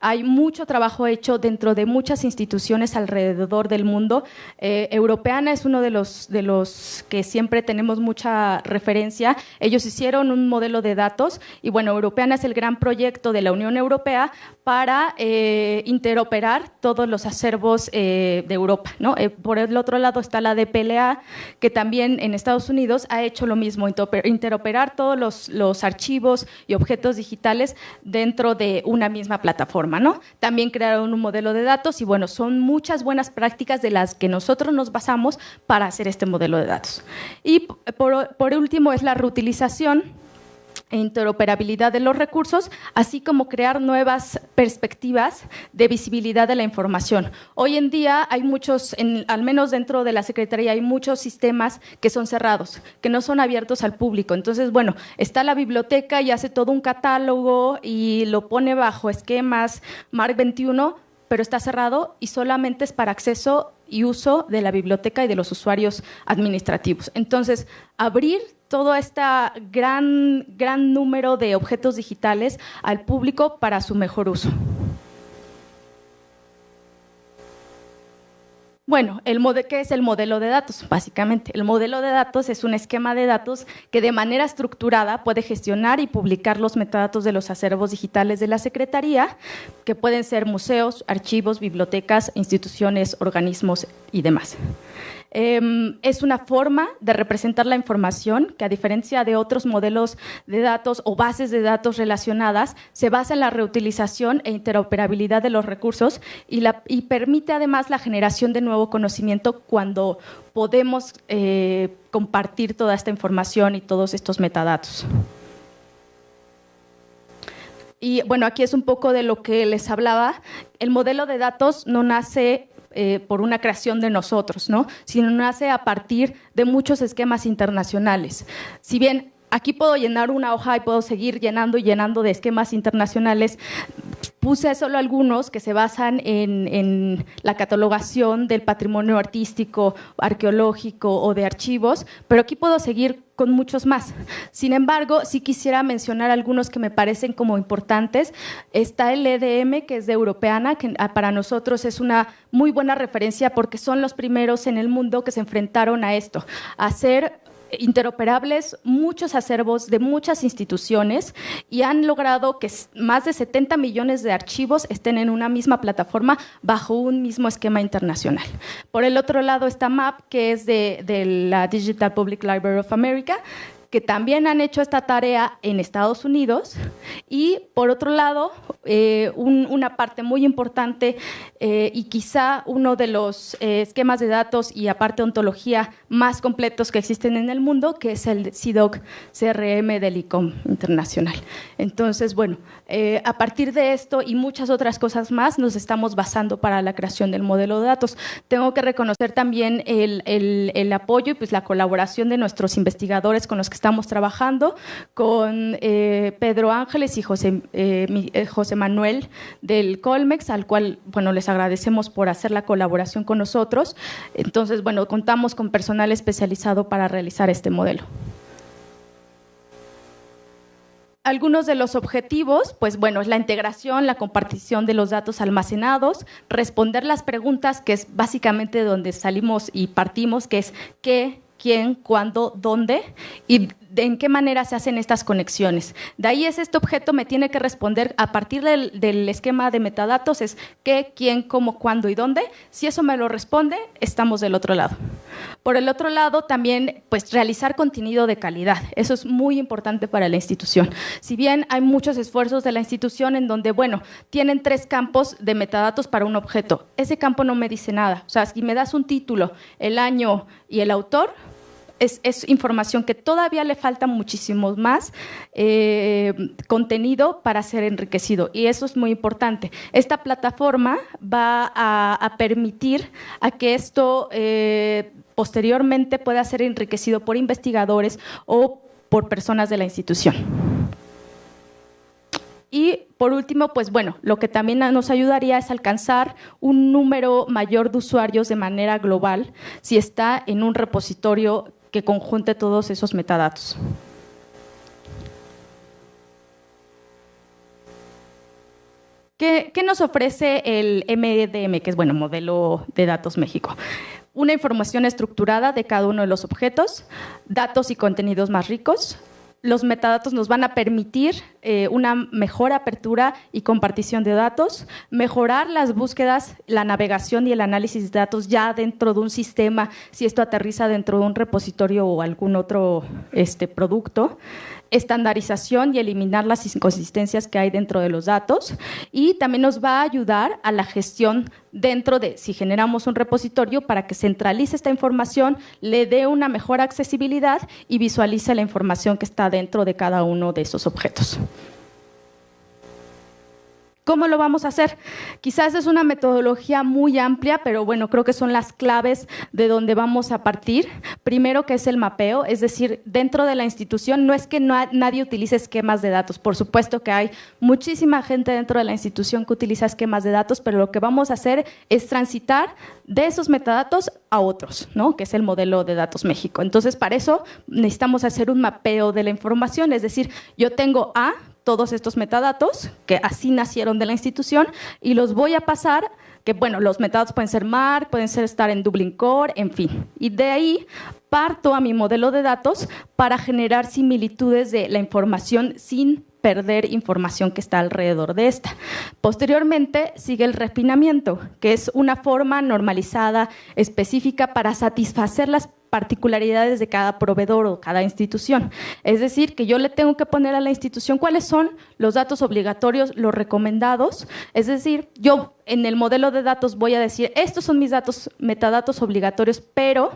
Hay mucho trabajo hecho dentro de muchas instituciones alrededor del mundo. Europeana es uno de los que siempre tenemos mucha referencia. Ellos hicieron un modelo de datos y, bueno, Europeana es el gran proyecto de la Unión Europea para interoperar todos los acervos de Europa, ¿no? Por el otro lado está la DPLA, que también en Estados Unidos ha hecho lo mismo, interoperar todos los archivos y objetos digitales dentro de una misma plataforma, ¿no? También crearon un modelo de datos y, bueno, son muchas buenas prácticas de las que nosotros nos basamos para hacer este modelo de datos. Y por último es la reutilización e interoperabilidad de los recursos, así como crear nuevas perspectivas de visibilidad de la información. Hoy en día hay muchos, al menos dentro de la Secretaría, hay muchos sistemas que son cerrados, que no son abiertos al público. Entonces, bueno, está la biblioteca y hace todo un catálogo y lo pone bajo esquemas MARC 21, pero está cerrado y solamente es para acceso y uso de la biblioteca y de los usuarios administrativos. Entonces, abrir todo este gran número de objetos digitales al público para su mejor uso. Bueno, ¿qué es el modelo de datos? Básicamente, el modelo de datos es un esquema de datos que de manera estructurada puede gestionar y publicar los metadatos de los acervos digitales de la Secretaría, que pueden ser museos, archivos, bibliotecas, instituciones, organismos y demás. Es una forma de representar la información que, a diferencia de otros modelos de datos o bases de datos relacionadas, se basa en la reutilización e interoperabilidad de los recursos y permite además la generación de nuevo conocimiento cuando podemos compartir toda esta información y todos estos metadatos. Y bueno, aquí es un poco de lo que les hablaba. El modelo de datos no nace por una creación de nosotros, ¿no?, sino nace a partir de muchos esquemas internacionales. Si bien aquí puedo llenar una hoja y puedo seguir llenando y llenando de esquemas internacionales, puse solo algunos que se basan en la catalogación del patrimonio artístico, arqueológico o de archivos, pero aquí puedo seguir con muchos más. Sin embargo, sí quisiera mencionar algunos que me parecen como importantes. Está el EDM, que es de Europeana, que para nosotros es una muy buena referencia porque son los primeros en el mundo que se enfrentaron a esto, a hacer interoperables muchos acervos de muchas instituciones y han logrado que más de 70 millones de archivos estén en una misma plataforma bajo un mismo esquema internacional. Por el otro lado está MAP, que es de la Digital Public Library of America, que también han hecho esta tarea en Estados Unidos. Y por otro lado, una parte muy importante y quizá uno de los esquemas de datos y aparte ontología más completos que existen en el mundo, que es el CIDOC CRM del ICOM Internacional. Entonces, bueno, a partir de esto y muchas otras cosas más nos estamos basando para la creación del modelo de datos. Tengo que reconocer también el apoyo y pues la colaboración de nuestros investigadores con los que estamos trabajando, con Pedro Ángeles y José Manuel del Colmex, al cual, bueno, les agradecemos por hacer la colaboración con nosotros. Entonces, bueno, contamos con personal especializado para realizar este modelo. Algunos de los objetivos, pues bueno, es la integración, la compartición de los datos almacenados, responder las preguntas, que es básicamente donde salimos y partimos, que es qué, quién, cuándo, dónde y en qué manera se hacen estas conexiones. De ahí este objeto me tiene que responder a partir del esquema de metadatos, es qué, quién, cómo, cuándo y dónde. Si eso me lo responde, estamos del otro lado. Por el otro lado, también pues realizar contenido de calidad. Eso es muy importante para la institución. Si bien hay muchos esfuerzos de la institución en donde, bueno, tienen 3 campos de metadatos para un objeto. Ese campo no me dice nada. O sea, si me das un título, el año y el autor, es información que todavía le falta muchísimo más contenido para ser enriquecido, y eso es muy importante. Esta plataforma va a permitir a que esto posteriormente pueda ser enriquecido por investigadores o por personas de la institución. Y por último, pues bueno, lo que también nos ayudaría es alcanzar un número mayor de usuarios de manera global si está en un repositorio que conjunte todos esos metadatos. ¿Qué nos ofrece el MEDM, que es, bueno, Modelo de Datos México? Una información estructurada de cada uno de los objetos, datos y contenidos más ricos. Los metadatos nos van a permitir una mejor apertura y compartición de datos, mejorar las búsquedas, la navegación y el análisis de datos ya dentro de un sistema, si esto aterriza dentro de un repositorio o algún otro producto, estandarización y eliminar las inconsistencias que hay dentro de los datos, y también nos va a ayudar a la gestión dentro de, si generamos un repositorio, para que centralice esta información, le dé una mejor accesibilidad y visualice la información que está dentro de cada uno de esos objetos. ¿Cómo lo vamos a hacer? Quizás es una metodología muy amplia, pero bueno, creo que son las claves de donde vamos a partir. Primero, que es el mapeo, es decir, dentro de la institución no es que nadie utilice esquemas de datos. Por supuesto que hay muchísima gente dentro de la institución que utiliza esquemas de datos, pero lo que vamos a hacer es transitar de esos metadatos a otros, ¿no? Que es el modelo de datos México. Entonces, para eso necesitamos hacer un mapeo de la información, es decir, yo tengo todos estos metadatos que así nacieron de la institución y los voy a pasar, que bueno, los metadatos pueden ser MARC, pueden estar en Dublin Core, en fin. Y de ahí parto a mi modelo de datos para generar similitudes de la información sin perder información que está alrededor de esta. Posteriormente sigue el refinamiento, que es una forma normalizada, específica para satisfacer las particularidades de cada proveedor o cada institución. Es decir, que yo le tengo que poner a la institución cuáles son los datos obligatorios, los recomendados. Es decir, yo en el modelo de datos voy a decir, estos son mis datos, metadatos obligatorios, pero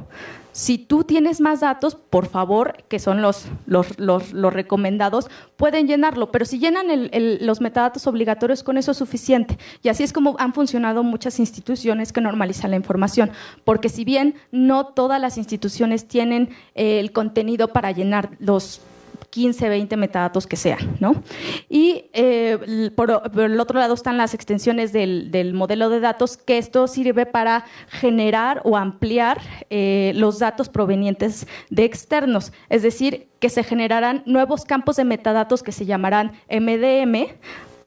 si tú tienes más datos, por favor, que son los recomendados, pueden llenarlo, pero si llenan los metadatos obligatorios, con eso es suficiente. Y así es como han funcionado muchas instituciones que normalizan la información, porque si bien no todas las instituciones tienen el contenido para llenar los 15, 20 metadatos que sean, ¿no? Y por el otro lado están las extensiones del modelo de datos, que esto sirve para generar o ampliar los datos provenientes de externos, es decir, que se generarán nuevos campos de metadatos que se llamarán MDM,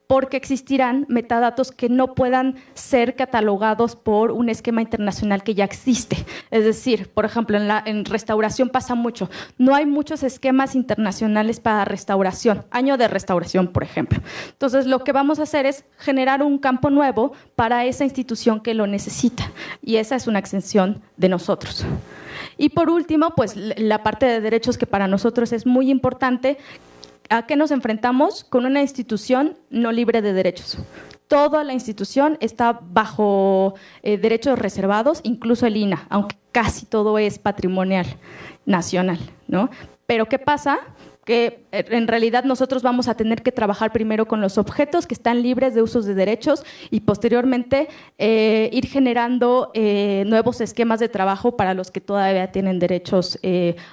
porque existirán metadatos que no puedan ser catalogados por un esquema internacional que ya existe. Es decir, por ejemplo, en restauración pasa mucho. No hay muchos esquemas internacionales para restauración, año de restauración, por ejemplo. Entonces, lo que vamos a hacer es generar un campo nuevo para esa institución que lo necesita, y esa es una extensión de nosotros. Y por último, pues la parte de derechos, que para nosotros es muy importante. ¿A qué nos enfrentamos? Con una institución no libre de derechos. Toda la institución está bajo derechos reservados, incluso el INAH, aunque casi todo es patrimonial nacional, ¿no? Pero ¿qué pasa? Que en realidad nosotros vamos a tener que trabajar primero con los objetos que están libres de usos de derechos y posteriormente ir generando nuevos esquemas de trabajo para los que todavía tienen derechos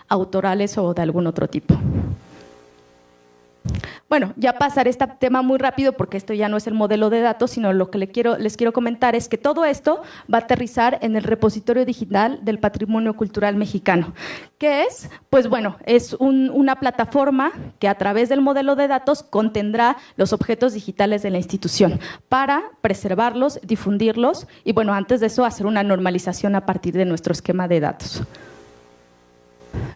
autorales o de algún otro tipo. Bueno, ya pasaré este tema muy rápido porque esto ya no es el modelo de datos, sino lo que les quiero comentar es que todo esto va a aterrizar en el repositorio digital del patrimonio cultural mexicano. ¿Qué es? Pues bueno, es una plataforma que a través del modelo de datos contendrá los objetos digitales de la institución para preservarlos, difundirlos y bueno, antes de eso hacer una normalización a partir de nuestro esquema de datos.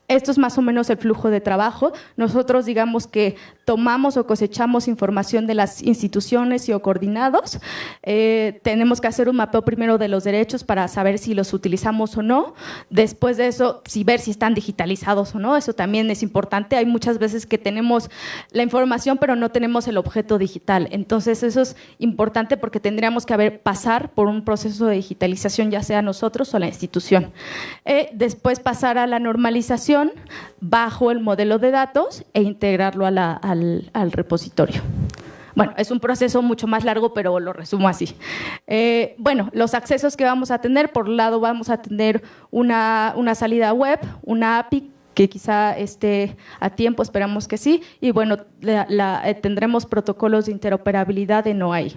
Esto es más o menos el flujo de trabajo. Nosotros digamos que tomamos o cosechamos información de las instituciones y o coordinados. Tenemos que hacer un mapeo primero de los derechos para saber si los utilizamos o no. Después de eso, ver si están digitalizados o no. Eso también es importante. Hay muchas veces que tenemos la información, pero no tenemos el objeto digital. Entonces, eso es importante porque tendríamos que pasar por un proceso de digitalización, ya sea nosotros o la institución. Después pasar a la normalización bajo el modelo de datos e integrarlo al repositorio. Bueno, es un proceso mucho más largo, pero lo resumo así. Bueno, los accesos que vamos a tener, por un lado vamos a tener una salida web, una API que quizá esté a tiempo, esperamos que sí, y bueno, tendremos protocolos de interoperabilidad en OAI.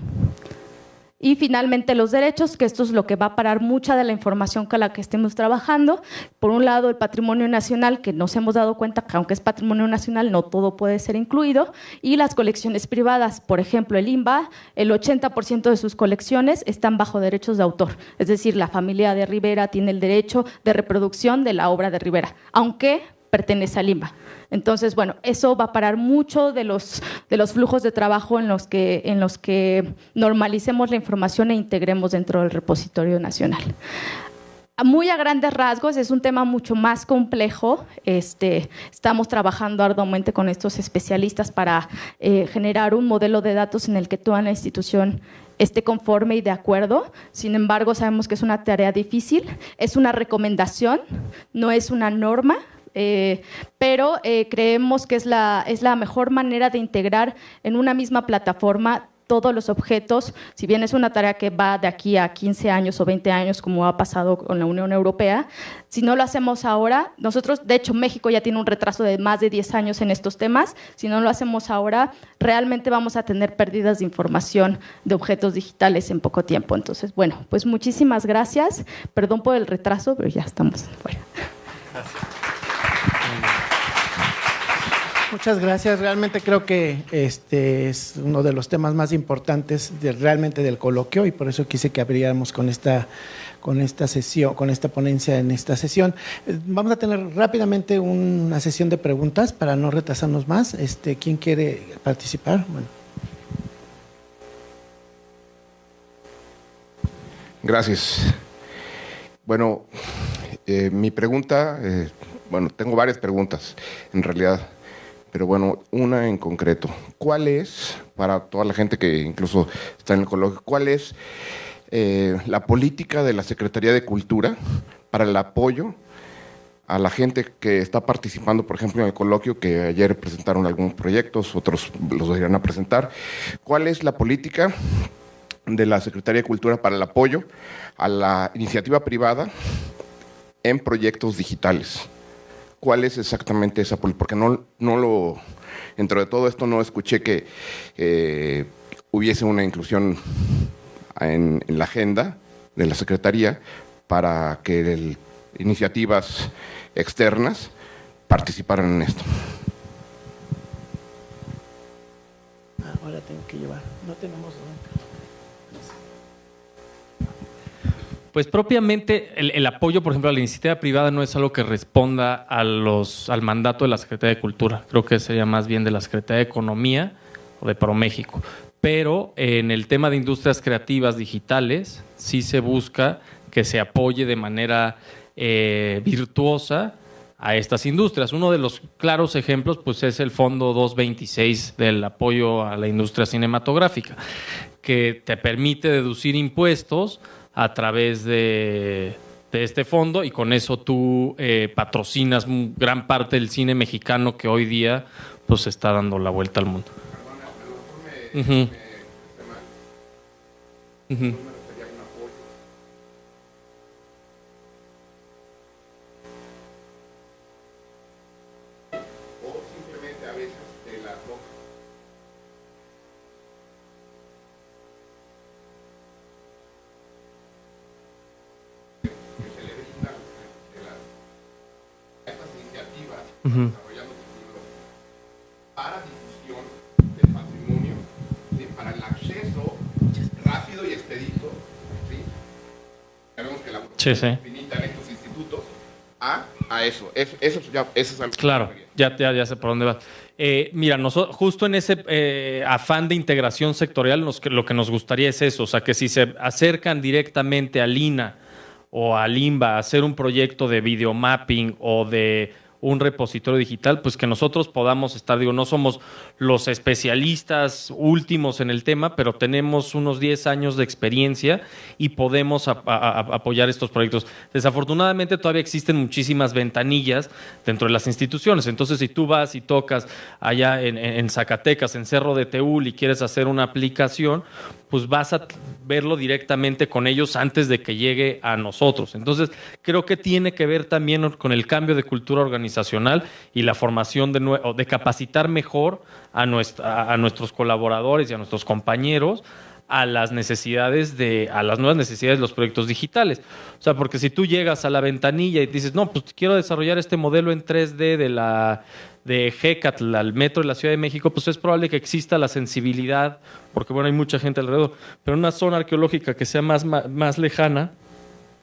Y finalmente los derechos, que esto es lo que va a parar mucha de la información con la que estemos trabajando. Por un lado, el patrimonio nacional, que nos hemos dado cuenta que aunque es patrimonio nacional, no todo puede ser incluido. Y las colecciones privadas, por ejemplo, el INBA, el 80% de sus colecciones están bajo derechos de autor. Es decir, la familia de Rivera tiene el derecho de reproducción de la obra de Rivera, aunque pertenece al INBA. Entonces, bueno, eso va a parar mucho de los flujos de trabajo en los que normalicemos la información e integremos dentro del repositorio nacional. Muy a grandes rasgos, es un tema mucho más complejo. Estamos trabajando arduamente con estos especialistas para generar un modelo de datos en el que toda la institución esté conforme y de acuerdo. Sin embargo, sabemos que es una tarea difícil, es una recomendación, no es una norma. Pero creemos que es la mejor manera de integrar en una misma plataforma todos los objetos, si bien es una tarea que va de aquí a 15 años o 20 años, como ha pasado con la Unión Europea, si no lo hacemos ahora, nosotros, de hecho, México ya tiene un retraso de más de 10 años en estos temas, si no lo hacemos ahora, realmente vamos a tener pérdidas de información de objetos digitales en poco tiempo. Entonces, bueno, pues muchísimas gracias. Perdón por el retraso, pero ya estamos fuera.
Gracias.
Muchas gracias. Realmente creo que este es uno de los temas más importantes realmente del coloquio, y por eso quise que abriéramos con esta sesión, con esta ponencia en esta sesión. Vamos a tener rápidamente una sesión de preguntas para no retrasarnos más. ¿Quién quiere participar? Bueno.
Gracias. Bueno, mi pregunta, bueno, tengo varias preguntas en realidad, pero bueno, una en concreto. ¿Cuál es, para toda la gente que incluso está en el coloquio, cuál es la política de la Secretaría de Cultura para el apoyo a la gente que está participando, por ejemplo, en el coloquio, que ayer presentaron algunos proyectos, otros los irán a presentar? ¿Cuál es la política de la Secretaría de Cultura para el apoyo a la iniciativa privada en proyectos digitales? ¿Cuál es exactamente esa política? Porque no lo, dentro de todo esto no escuché que hubiese una inclusión en la agenda de la Secretaría para que iniciativas externas participaran en esto.
Ahora tengo que llevar, no tenemos...
Pues propiamente el apoyo, por ejemplo, a la iniciativa privada no es algo que responda al mandato de la Secretaría de Cultura. Creo que sería más bien de la Secretaría de Economía o de ProMéxico. Pero en el tema de industrias creativas digitales sí se busca que se apoye de manera virtuosa a estas industrias. Uno de los claros ejemplos pues, es el Fondo 226 del apoyo a la industria cinematográfica, que te permite deducir impuestos a través de este fondo, y con eso tú patrocinas gran parte del cine mexicano que hoy día pues está dando la vuelta al mundo. Perdona,
para difusión del patrimonio, para el acceso rápido y expedito, ¿sí? Sabemos que la burocracia es finita en estos institutos, a eso. Eso es algo.
Claro, ya sé por dónde vas. Mira, nosotros, justo en ese afán de integración sectorial, lo que nos gustaría es eso, o sea, que si se acercan directamente al INA o al INBA a hacer un proyecto de videomapping o de un repositorio digital, pues que nosotros podamos estar, no somos los especialistas últimos en el tema, pero tenemos unos 10 años de experiencia y podemos apoyar estos proyectos. Desafortunadamente todavía existen muchísimas ventanillas dentro de las instituciones, entonces si tú vas y tocas allá en Zacatecas, en Cerro de Teúl, y quieres hacer una aplicación, pues vas a verlo directamente con ellos antes de que llegue a nosotros. Entonces, creo que tiene que ver también con el cambio de cultura organizacional y la formación de capacitar mejor a nuestros colaboradores y a nuestros compañeros a las nuevas necesidades de los proyectos digitales. O sea, porque si tú llegas a la ventanilla y dices, no, pues quiero desarrollar este modelo en 3D de Hecatl al metro de la Ciudad de México, pues es probable que exista la sensibilidad, porque bueno, hay mucha gente alrededor, pero en una zona arqueológica que sea más lejana,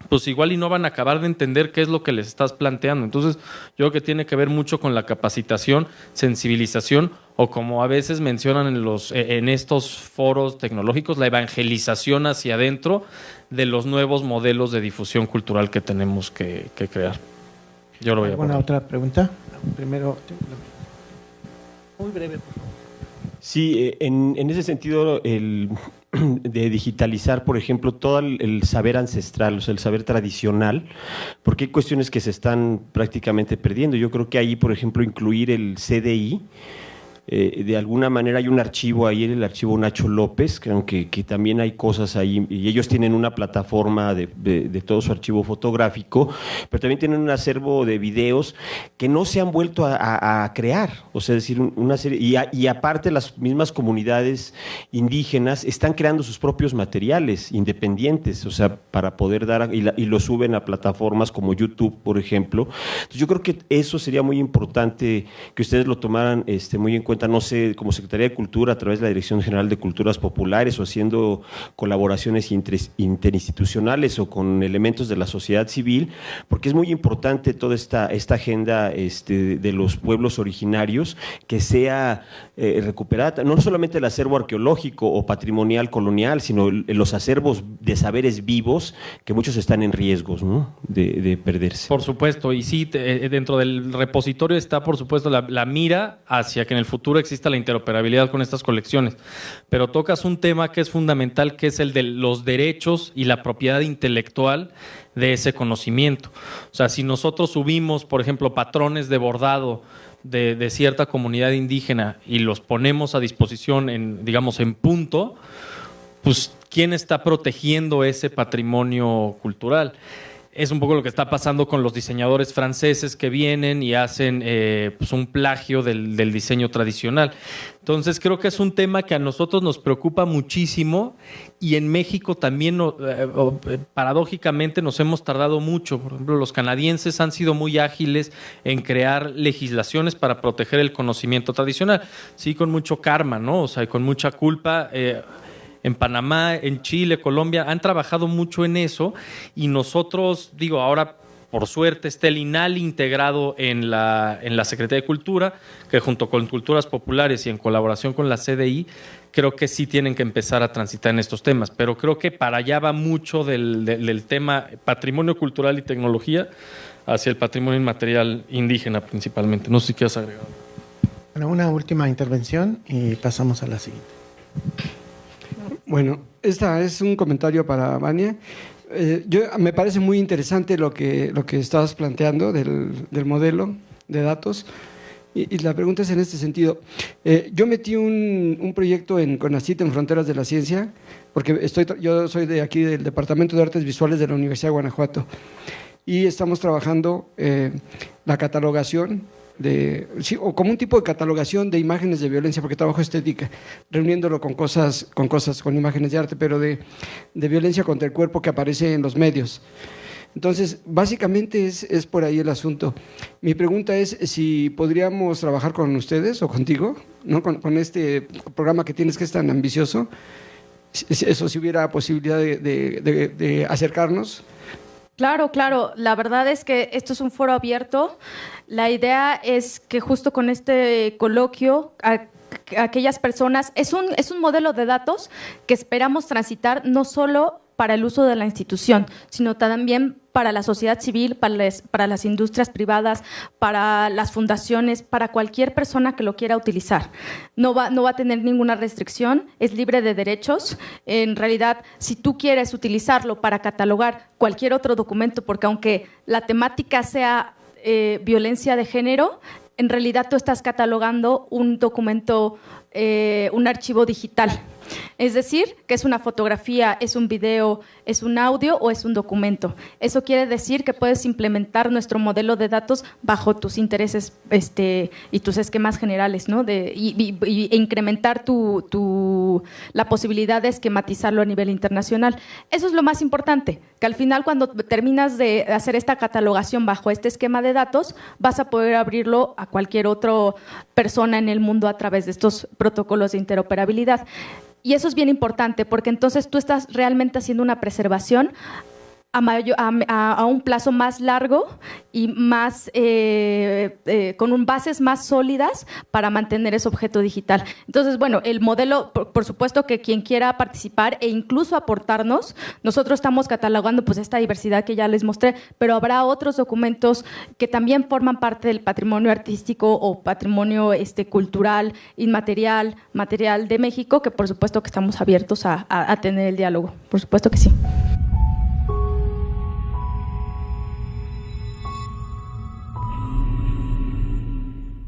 pues igual y no van a acabar de entender qué es lo que les estás planteando. Entonces, yo creo que tiene que ver mucho con la capacitación, sensibilización, o como a veces mencionan en estos foros tecnológicos, la evangelización hacia adentro de los nuevos modelos de difusión cultural que tenemos que crear. Yo lo voy a poner.
¿Alguna otra pregunta? Primero, muy breve, por favor.
Sí, en ese sentido, de digitalizar, por ejemplo, todo el saber ancestral, o sea, el saber tradicional, porque hay cuestiones que se están prácticamente perdiendo. Yo creo que ahí, por ejemplo, incluir el CDI de alguna manera hay un archivo ahí, el archivo Nacho López, creo que también hay cosas ahí, y ellos tienen una plataforma de todo su archivo fotográfico, pero también tienen un acervo de videos que no se han vuelto a crear, o sea, es decir, una serie, y aparte las mismas comunidades indígenas están creando sus propios materiales independientes, o sea, para poder dar, y lo suben a plataformas como YouTube, por ejemplo. Entonces, yo creo que eso sería muy importante que ustedes lo tomaran muy en cuenta, no sé, como Secretaría de Cultura, a través de la Dirección General de Culturas Populares, o haciendo colaboraciones interinstitucionales o con elementos de la sociedad civil, porque es muy importante toda esta agenda de los pueblos originarios, que sea recuperada, no solamente el acervo arqueológico o patrimonial colonial, sino los acervos de saberes vivos, que muchos están en riesgos, ¿no?, de perderse.
Por supuesto, y sí, dentro del repositorio está, por supuesto, la mira hacia que en el futuro exista la interoperabilidad con estas colecciones, pero tocas un tema que es fundamental, que es el de los derechos y la propiedad intelectual de ese conocimiento. O sea, si nosotros subimos, por ejemplo, patrones de bordado de cierta comunidad indígena y los ponemos a disposición en punto, pues ¿quién está protegiendo ese patrimonio cultural? Es un poco lo que está pasando con los diseñadores franceses que vienen y hacen un plagio del diseño tradicional. Entonces creo que es un tema que a nosotros nos preocupa muchísimo, y en México también paradójicamente nos hemos tardado mucho. Por ejemplo, los canadienses han sido muy ágiles en crear legislaciones para proteger el conocimiento tradicional. Sí, con mucho karma, ¿no? O sea, con mucha culpa. En Panamá, en Chile, Colombia, han trabajado mucho en eso, y nosotros, ahora por suerte está el INALI integrado en la Secretaría de Cultura, que junto con Culturas Populares y en colaboración con la CDI, creo que sí tienen que empezar a transitar en estos temas, pero creo que para allá va mucho del tema patrimonio cultural y tecnología hacia el patrimonio inmaterial indígena principalmente. No sé si quieres agregar.
Bueno, una última intervención y pasamos a la siguiente.
Bueno, esta es un comentario para Vania. Me parece muy interesante lo que estabas planteando del modelo de datos, y la pregunta es en este sentido. Yo metí un proyecto en CONACYT, en Fronteras de la Ciencia, porque yo soy de aquí del Departamento de Artes Visuales de la Universidad de Guanajuato, y estamos trabajando la catalogación o como un tipo de catalogación de imágenes de violencia, porque trabajo estética, reuniéndolo con imágenes de arte, pero de violencia contra el cuerpo que aparece en los medios. Entonces, básicamente es por ahí el asunto. Mi pregunta es si podríamos trabajar con ustedes o contigo, ¿no?, con este programa que tienes, que es tan ambicioso, eso, si hubiera posibilidad de acercarnos.
Claro. La verdad es que esto es un foro abierto. La idea es que justo con este coloquio, aquellas personas, es un modelo de datos que esperamos transitar no solo para el uso de la institución, sino también para la sociedad civil, para las industrias privadas, para las fundaciones, para cualquier persona que lo quiera utilizar. No va a tener ninguna restricción, es libre de derechos. En realidad, si tú quieres utilizarlo para catalogar cualquier otro documento, porque aunque la temática sea violencia de género, en realidad tú estás catalogando un documento, un archivo digital. Es decir, que es una fotografía, es un video, es un audio o es un documento. Eso quiere decir que puedes implementar nuestro modelo de datos bajo tus intereses y tus esquemas generales, ¿no? E incrementar la posibilidad de esquematizarlo a nivel internacional. Eso es lo más importante, que al final, cuando terminas de hacer esta catalogación bajo este esquema de datos, vas a poder abrirlo a cualquier otra persona en el mundo a través de estos protocolos de interoperabilidad. Y eso es bien importante, porque entonces tú estás realmente haciendo una preservación a un plazo más largo y más con bases más sólidas para mantener ese objeto digital. Entonces, bueno, el modelo, por supuesto que quien quiera participar e incluso aportarnos, nosotros estamos catalogando pues esta diversidad que ya les mostré, pero habrá otros documentos que también forman parte del patrimonio artístico o patrimonio cultural, inmaterial, material de México, que por supuesto que estamos abiertos a tener el diálogo. Por supuesto que sí.